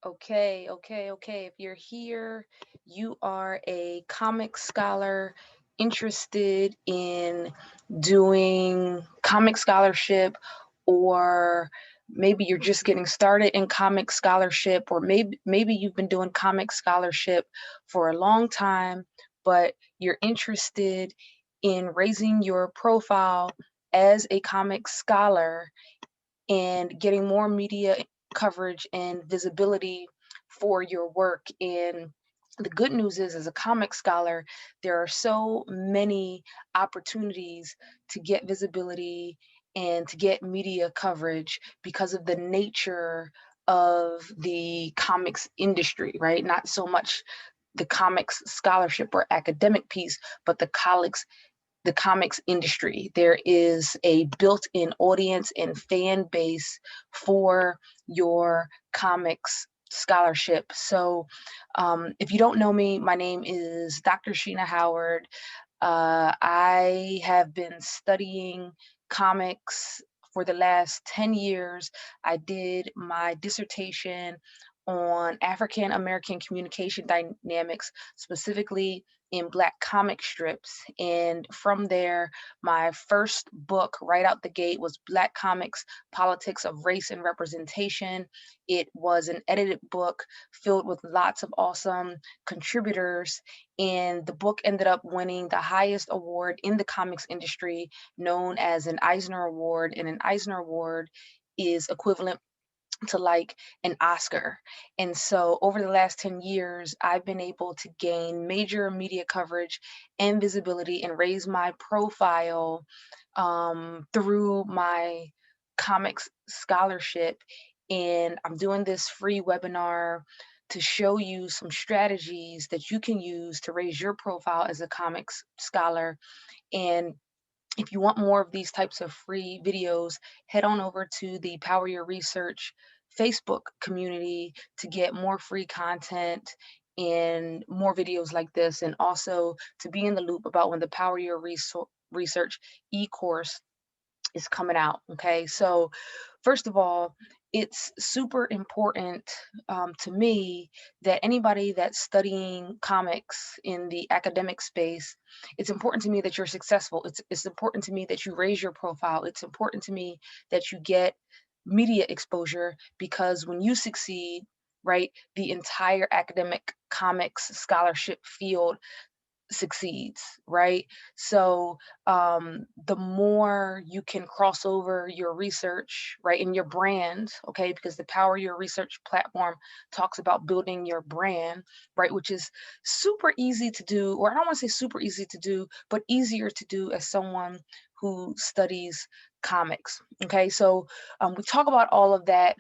Okay. If you're here, you are a comic scholar interested in doing comic scholarship, or maybe you're just getting started in comic scholarship, or maybe you've been doing comic scholarship for a long time, but you're interested in raising your profile as a comic scholar and getting more media coverage and visibility for your work. And the good news is, as a comic scholar, there are so many opportunities to get visibility and to get media coverage because of the nature of the comics industry, right? Not so much the comics scholarship or academic piece, but the comics industry. There is a built-in audience and fan base for your comics scholarship. So, if you don't know me, my name is Dr. Sheena Howard. I have been studying comics for the last 10 years. I did my dissertation on African American communication dynamics, specifically in Black comic strips. And from there, my first book right out the gate was Black Comics: Politics of Race and Representation. It was an edited book filled with lots of awesome contributors, and the book ended up winning the highest award in the comics industry, known as an Eisner Award. And an Eisner Award is equivalent to like an Oscar. And so over the last 10 years, I've been able to gain major media coverage and visibility and raise my profile through my comics scholarship. And I'm doing this free webinar to show you some strategies that you can use to raise your profile as a comics scholar. And if you want more of these types of free videos, head on over to the Power Your Research Facebook community to get more free content and more videos like this, and also to be in the loop about when the Power Your Research e-course is coming out. Okay, so first of all, it's super important to me that anybody that's studying comics in the academic space, it's important to me that you're successful. It's important to me that you raise your profile. It's important to me that you get media exposure, because when you succeed, right, the entire academic comics scholarship field succeeds, right? So the more you can cross over your research, right, and your brand, okay, because the Power Your Research platform talks about building your brand, right, which is super easy to do, or I don't want to say super easy to do, but easier to do as someone who studies comics. Okay, so we talk about all of that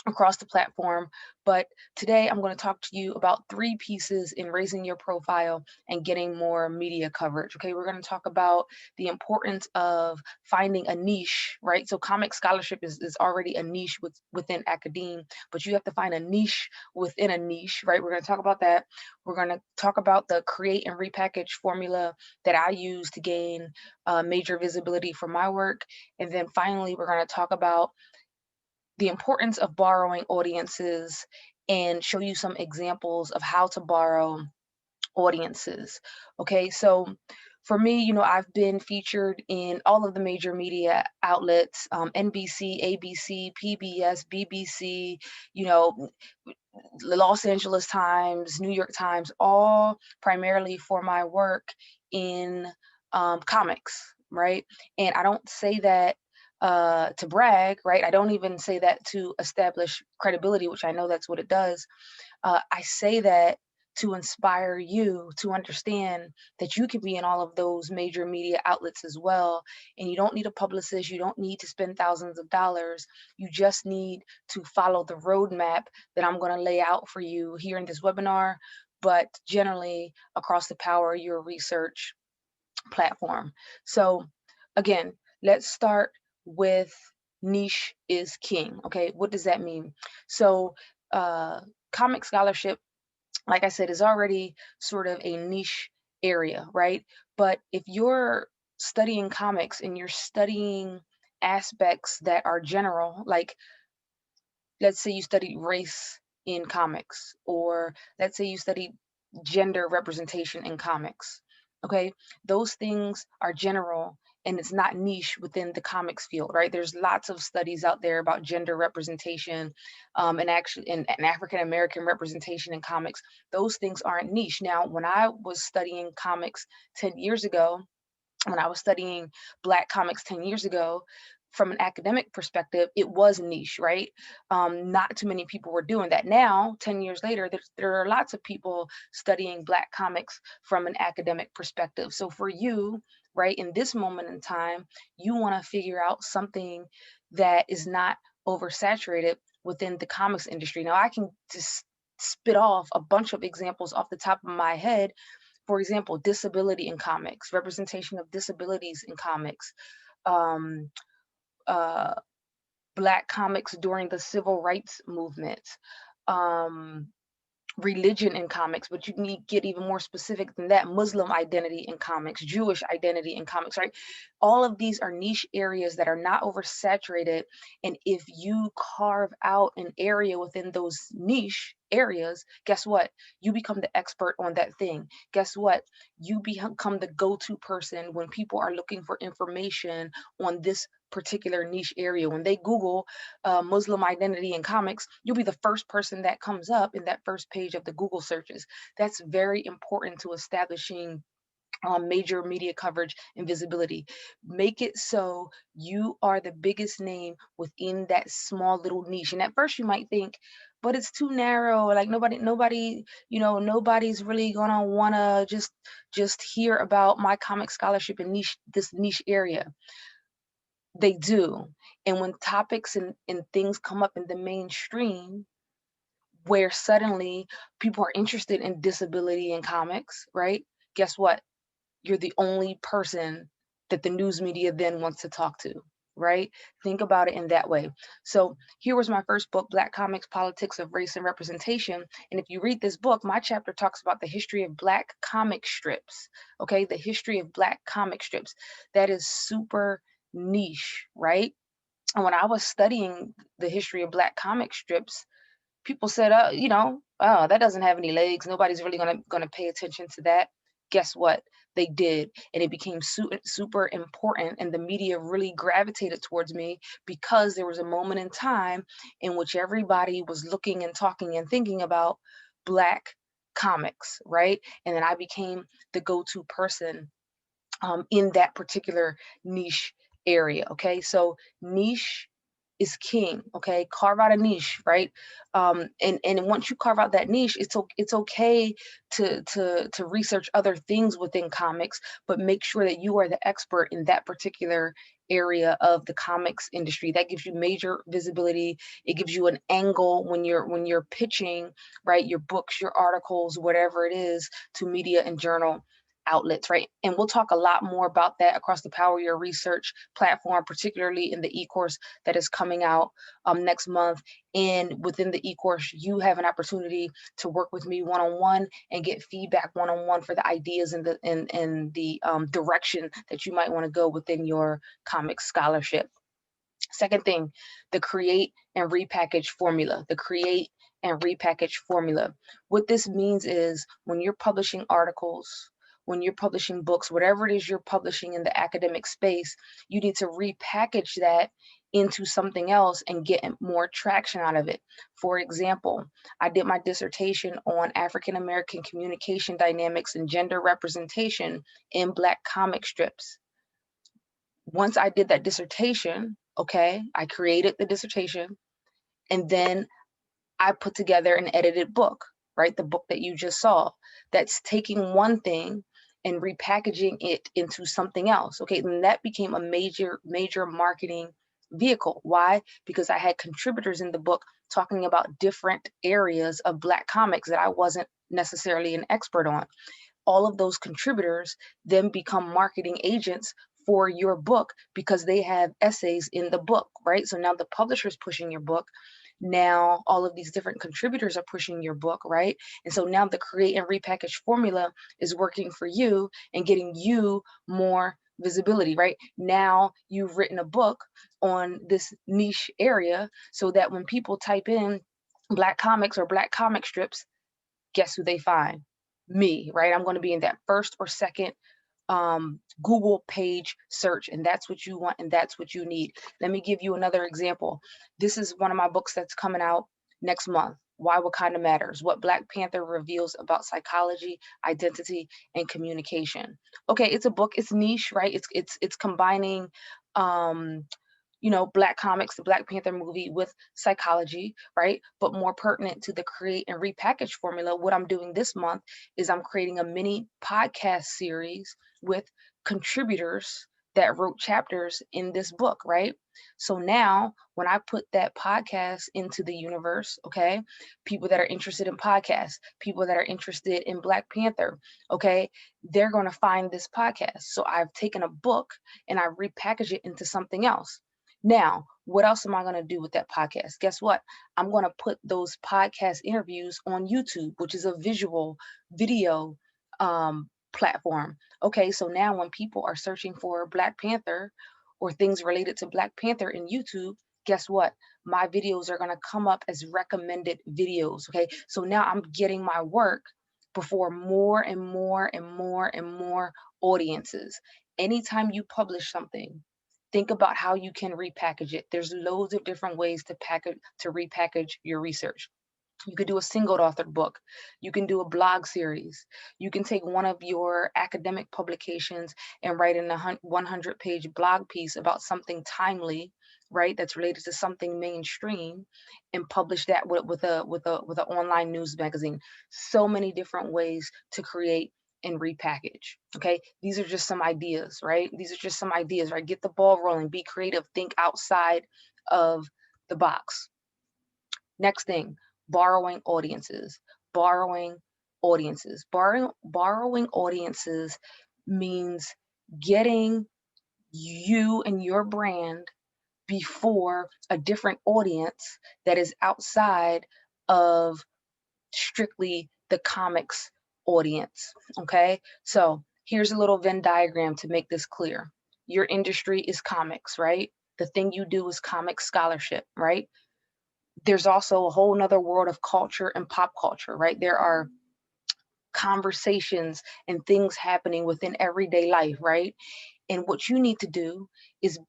across the platform. But today I'm going to talk to you about three pieces in raising your profile and getting more media coverage. Okay, we're going to talk about the importance of finding a niche, right? So comic scholarship is already a niche within academia, but you have to find a niche within a niche, right? We're going to talk about that. We're going to talk about the create and repackage formula that I use to gain major visibility for my work. And then finally, we're going to talk about the importance of borrowing audiences and show you some examples of how to borrow audiences. Okay, so for me, I've been featured in all of the major media outlets, NBC, ABC, PBS, BBC, you know, the Los Angeles Times, New York Times, all primarily for my work in comics, right? And I don't say that to brag, right? I don't even say that to establish credibility, which I know that's what it does. I say that to inspire you to understand that you can be in all of those major media outlets as well. And you don't need a publicist. You don't need to spend thousands of dollars. You just need to follow the roadmap that I'm going to lay out for you here in this webinar, but generally across the Power Your Research platform. So again, let's start with niche is king. Okay, what does that mean? So comic scholarship, like I said, is already sort of a niche area, right? But if you're studying comics and you're studying aspects that are general, like let's say you study race in comics, or let's say you study gender representation in comics. Okay, those things are general and it's not niche within the comics field, right? There's lots of studies out there about gender representation, and actually and African American representation in comics. Those things aren't niche. Now, when I was studying comics 10 years ago, when I was studying Black comics 10 years ago, from an academic perspective, it was niche, right? Not too many people were doing that. Now, 10 years later, there are lots of people studying Black comics from an academic perspective. So for you, right, in this moment in time, you want to figure out something that is not oversaturated within the comics industry. Now, I can just spit off a bunch of examples off the top of my head. For example, disability in comics, representation of disabilities in comics, um, uh, Black comics during the civil rights movement, um, religion in comics, but you need get even more specific than that. Muslim identity in comics, Jewish identity in comics, right? All of these are niche areas that are not oversaturated. And if you carve out an area within those niche areas, guess what? You become the expert on that thing. Guess what? You become the go-to person when people are looking for information on this particular niche area. When they Google Muslim identity in comics, you'll be the first person that comes up in that first page of the Google searches. That's very important to establishing major media coverage and visibility. Make it so you are the biggest name within that small little niche. And at first you might think, but it's too narrow. Like nobody's really gonna wanna just hear about my comic scholarship in this niche area. They do. And when topics and things come up in the mainstream, where suddenly people are interested in disability in comics, right? Guess what? You're the only person that the news media then wants to talk to, right? Think about it in that way. So here was my first book, Black Comics, Politics of Race and Representation. And if you read this book, my chapter talks about the history of Black comic strips, okay? The history of Black comic strips. That is super niche, right? And when I was studying the history of Black comic strips, people said, oh, that doesn't have any legs. Nobody's really gonna pay attention to that. Guess what? They did, and it became super important, and the media really gravitated towards me because there was a moment in time in which everybody was looking and talking and thinking about Black comics, right? And then I became the go-to person in that particular niche area. Okay, so niche is king. Okay, carve out a niche, right? And once you carve out that niche, it's okay to research other things within comics, but make sure that you are the expert in that particular area of the comics industry. That gives you major visibility. It gives you an angle when you're pitching, right, your books, your articles, whatever it is, to media and journal outlets, right? And we'll talk a lot more about that across the Power Your Research platform, particularly in the e-course that is coming out next month. And within the e-course, you have an opportunity to work with me one-on-one and get feedback one-on-one for the ideas and the direction that you might want to go within your comics scholarship. Second thing, the create and repackage formula. The create and repackage formula. What this means is when you're publishing articles, when you're publishing books, whatever it is you're publishing in the academic space, you need to repackage that into something else and get more traction out of it. For example, I did my dissertation on African American communication dynamics and gender representation in Black comic strips. Once I did that dissertation, okay, I created the dissertation, and then I put together an edited book, right? The book that you just saw, that's taking one thing and repackaging it into something else. Okay, and that became a major marketing vehicle. Why? Because I had contributors in the book talking about different areas of Black comics that I wasn't necessarily an expert on. All of those contributors then become marketing agents for your book because they have essays in the book, right? So now the publisher is pushing your book. Now all of these different contributors are pushing your book, right? And so now the create and repackage formula is working for you and getting you more visibility, right? Now you've written a book on this niche area so that when people type in Black comics or Black comic strips, guess who they find? Me, right? I'm going to be in that first or second Google page search, and that's what you want and that's what you need. Let me give you another example. This is one of my books that's coming out next month. Why Wakanda Matters, What Black Panther Reveals About Psychology, Identity, and Communication. Okay, it's a book, it's niche, right? It's combining um Black comics, the Black Panther movie with psychology, right? But more pertinent to the create and repackage formula, what I'm doing this month is I'm creating a mini podcast series with contributors that wrote chapters in this book, right? So now when I put that podcast into the universe, okay, people that are interested in podcasts, people that are interested in Black Panther, okay, they're going to find this podcast. So I've taken a book and I repackage it into something else. Now, what else am I going to do with that podcast? Guess what? I'm going to put those podcast interviews on YouTube, which is a visual video platform. Okay, so now when people are searching for Black Panther or things related to Black Panther in YouTube, guess what? My videos are going to come up as recommended videos. Okay, so now I'm getting my work before more and more and more and more audiences. Anytime you publish something, think about how you can repackage it. There's loads of different ways to repackage your research. You could do a single authored book. You can do a blog series. You can take one of your academic publications and write in a 100-page blog piece about something timely, right? That's related to something mainstream, and publish that with an online news magazine. So many different ways to create and repackage. Okay, these are just some ideas, right? These are just some ideas, right? Get the ball rolling. Be creative. Think outside of the box. Next thing, borrowing audiences. Borrowing audiences. Borrowing audiences means getting you and your brand before a different audience that is outside of strictly the comics audience. Okay, so here's a little Venn diagram to make this clear. Your industry is comics, right? The thing you do is comic scholarship, right? There's also a whole nother world of culture and pop culture, right? There are conversations and things happening within everyday life, right? And what you need to do is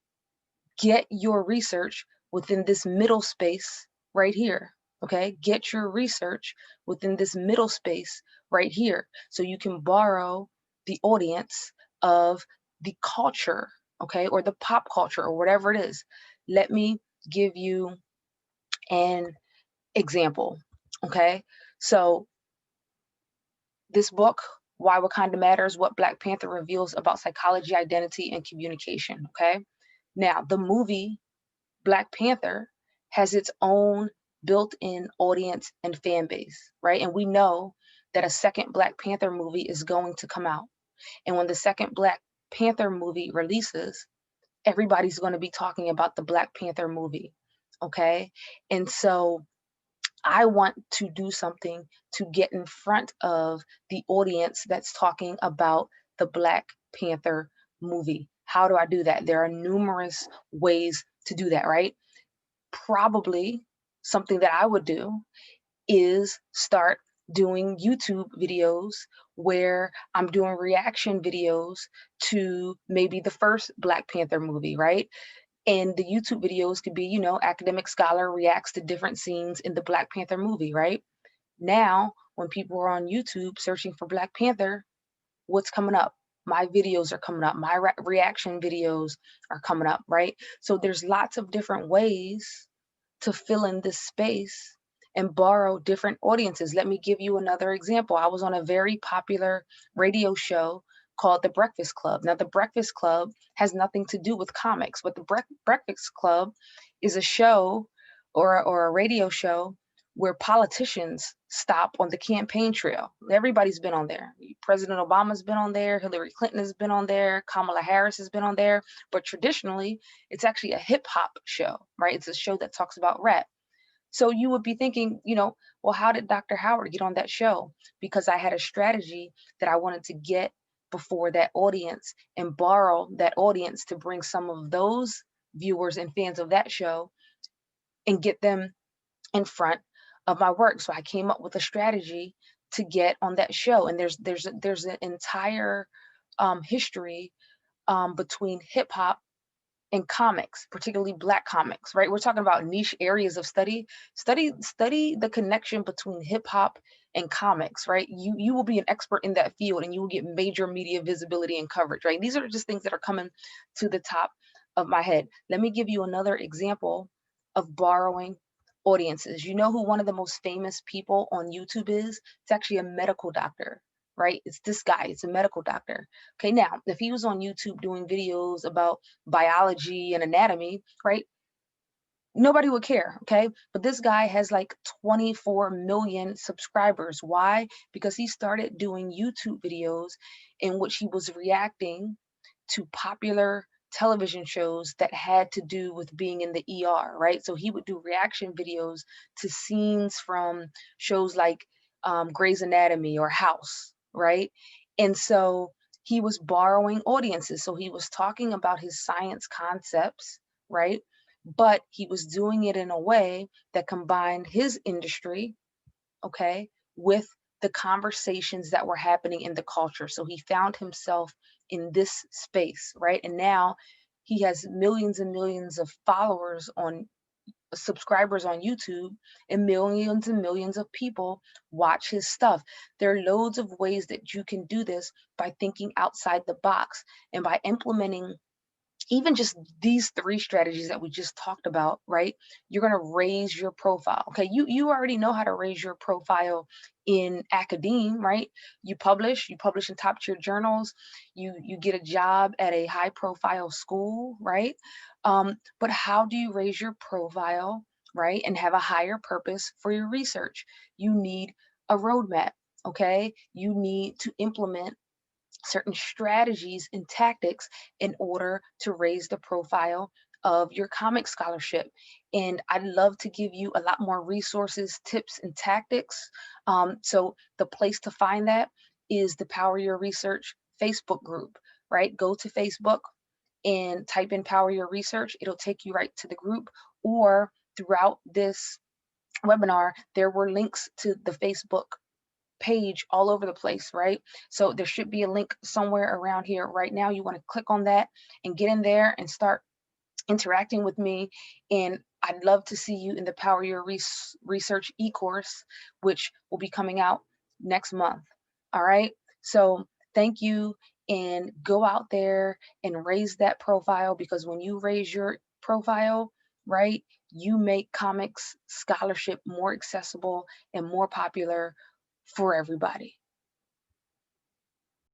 get your research within this middle space right here. Okay, get your research within this middle space right here so you can borrow the audience of the culture, okay, or the pop culture or whatever it is. Let me give you an example. Okay, so this book, Why Wakanda Matters, What Black Panther Reveals About Psychology, Identity, and Communication. Okay, now the movie Black Panther has its own built-in audience and fan base, right? And we know that a second Black Panther movie is going to come out. And when the second Black Panther movie releases, everybody's going to be talking about the Black Panther movie. Okay, and so I want to do something to get in front of the audience that's talking about the Black Panther movie. How do I do that? There are numerous ways to do that, right? Probably something that I would do is start doing YouTube videos where I'm doing reaction videos to maybe the first Black Panther movie, right? And the YouTube videos could be, academic scholar reacts to different scenes in the Black Panther movie, right? Now, when people are on YouTube searching for Black Panther, what's coming up? My videos are coming up. My reaction videos are coming up, right? So there's lots of different ways to fill in this space and borrow different audiences. Let me give you another example. I was on a very popular radio show called The Breakfast Club. Now, The Breakfast Club has nothing to do with comics, but The Breakfast Club is a show or a radio show where politicians stop on the campaign trail. Everybody's been on there. President Obama's been on there, Hillary Clinton has been on there, Kamala Harris has been on there, but traditionally, it's actually a hip hop show, right? It's a show that talks about rap. So you would be thinking, well, how did Dr. Howard get on that show? Because I had a strategy that I wanted to get before that audience and borrow that audience to bring some of those viewers and fans of that show and get them in front of my work. So I came up with a strategy to get on that show. And there's an entire history between hip hop and comics, particularly Black comics, right? We're talking about niche areas of study. Study the connection between hip hop and comics, right? You will be an expert in that field, and you will get major media visibility and coverage, right? These are just things that are coming to the top of my head. Let me give you another example of borrowing audiences. You know who one of the most famous people on YouTube is? It's actually a medical doctor, right? It's this guy. It's a medical doctor. Okay, now if he was on YouTube doing videos about biology and anatomy, right? Nobody would care, okay? But this guy has like 24 million subscribers. Why? Because he started doing YouTube videos in which he was reacting to popular television shows that had to do with being in the ER, right? So he would do reaction videos to scenes from shows like Grey's Anatomy or House, right? And so he was borrowing audiences. So he was talking about his science concepts, right? But he was doing it in a way that combined his industry, okay, with the conversations that were happening in the culture. So he found himself in this space, right? And now he has millions and millions of followers on subscribers on YouTube, and millions of people watch his stuff. There are loads of ways that you can do this by thinking outside the box and by implementing even just these three strategies that we just talked about, right? You're going to raise your profile. Okay, you already know how to raise your profile in academe, right? You publish in top tier journals, you get a job at a high profile school, right? But how do you raise your profile, right, and have a higher purpose for your research? You need a roadmap. Okay, you need to implement certain strategies and tactics in order to raise the profile of your comic scholarship. And I'd love to give you a lot more resources, tips, and tactics. So the place to find that is the Power Your Research Facebook group, right? Go to Facebook and type in Power Your Research. It'll take you right to the group. Or throughout this webinar, there were links to the Facebook page all over the place, right? So there should be a link somewhere around here right now. You want to click on that and get in there and start interacting with me. And I'd love to see you in the Power Your Research e-course, which will be coming out next month. All right. So thank you, and go out there and raise that profile, because when you raise your profile, right, you make comics scholarship more accessible and more popular for everybody.